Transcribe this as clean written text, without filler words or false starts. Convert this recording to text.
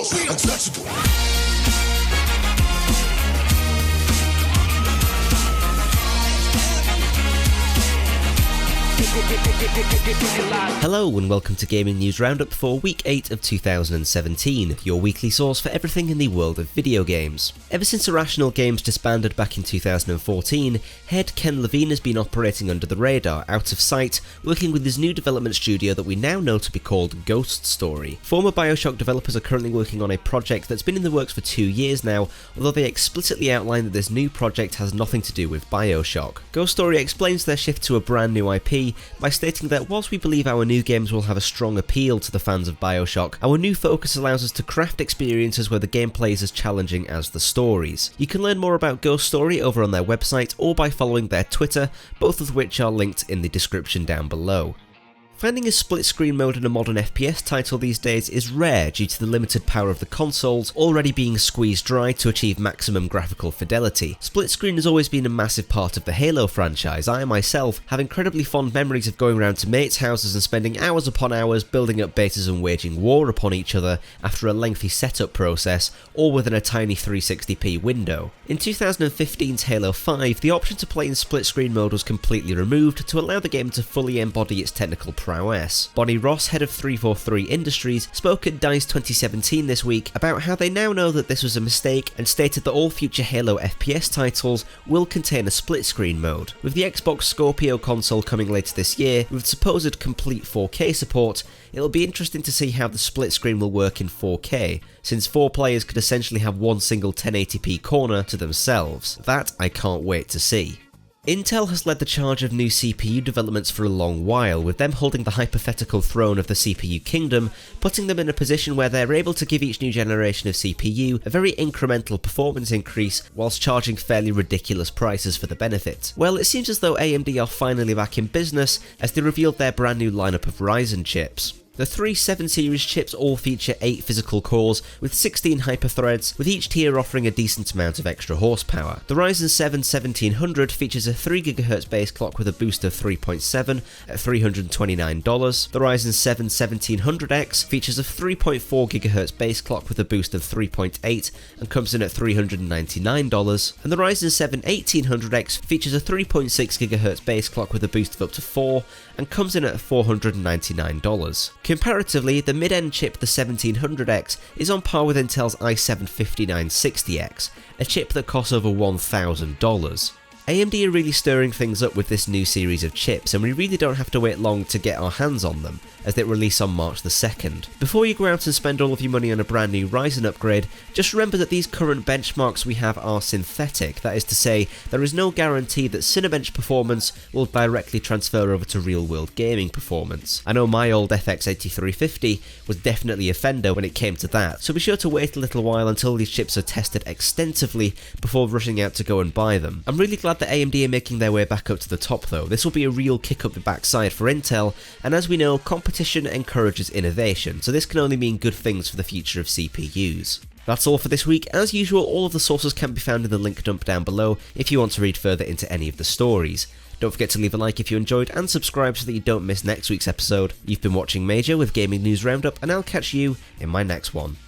walls, untouchable. Hello and welcome to Gaming News Roundup for week 8 of 2017, your weekly source for everything in the world of video games. Ever since Irrational Games disbanded back in 2014, head Ken Levine has been operating under the radar, out of sight, working with his new development studio that we now know to be called Ghost Story. Former Bioshock developers are currently working on a project that's been in the works for 2 years now, although they explicitly outline that this new project has nothing to do with Bioshock. Ghost Story explains their shift to a brand new IP by stating that whilst we believe our new games will have a strong appeal to the fans of Bioshock, our new focus allows us to craft experiences where the gameplay is as challenging as the stories. You can learn more about Ghost Story over on their website or by following their Twitter, both of which are linked in the description down below. Finding a split-screen mode in a modern FPS title these days is rare due to the limited power of the consoles already being squeezed dry to achieve maximum graphical fidelity. Split-screen has always been a massive part of the Halo franchise. I myself have incredibly fond memories of going around to mates' houses and spending hours upon hours building up bases and waging war upon each other after a lengthy setup process, all within a tiny 360p window. In 2015's Halo 5, the option to play in split-screen mode was completely removed to allow the game to fully embody its technical prowess. Bonnie Ross, head of 343 Industries, spoke at DICE 2017 this week about how they now know that this was a mistake and stated that all future Halo FPS titles will contain a split-screen mode. With the Xbox Scorpio console coming later this year, with supposed complete 4K support, it'll be interesting to see how the split screen will work in 4K, since 4 players could essentially have one single 1080p corner to themselves. That I can't wait to see. Intel has led the charge of new CPU developments for a long while, with them holding the hypothetical throne of the CPU kingdom, putting them in a position where they're able to give each new generation of CPU a very incremental performance increase whilst charging fairly ridiculous prices for the benefit. Well, it seems as though AMD are finally back in business as they revealed their brand new lineup of Ryzen chips. The 3 7 series chips all feature 8 physical cores with 16 hyperthreads, with each tier offering a decent amount of extra horsepower. The Ryzen 7 1700 features a 3GHz base clock with a boost of 3.7 at $329. The Ryzen 7 1700X features a 3.4GHz base clock with a boost of 3.8 and comes in at $399. And the Ryzen 7 1800X features a 3.6GHz base clock with a boost of up to 4 and comes in at $499. Comparatively, the mid-end chip, the 1700X, is on par with Intel's i7-5960X, a chip that costs over $1,000. AMD are really stirring things up with this new series of chips, and we really don't have to wait long to get our hands on them, as they release on March the 2nd. Before you go out and spend all of your money on a brand new Ryzen upgrade, just remember that these current benchmarks we have are synthetic. That is to say, there is no guarantee that Cinebench performance will directly transfer over to real-world gaming performance. I know my old FX 8350 was definitely a fender when it came to that, so be sure to wait a little while until these chips are tested extensively before rushing out to go and buy them. I'm really glad that AMD are making their way back up to the top though. This will be a real kick up the backside for Intel, and as we know, competition encourages innovation, so this can only mean good things for the future of CPUs. That's all for this week. As usual, all of the sources can be found in the link dump down below if you want to read further into any of the stories. Don't forget to leave a like if you enjoyed and subscribe so that you don't miss next week's episode. You've been watching Major with Gaming News Roundup, and I'll catch you in my next one.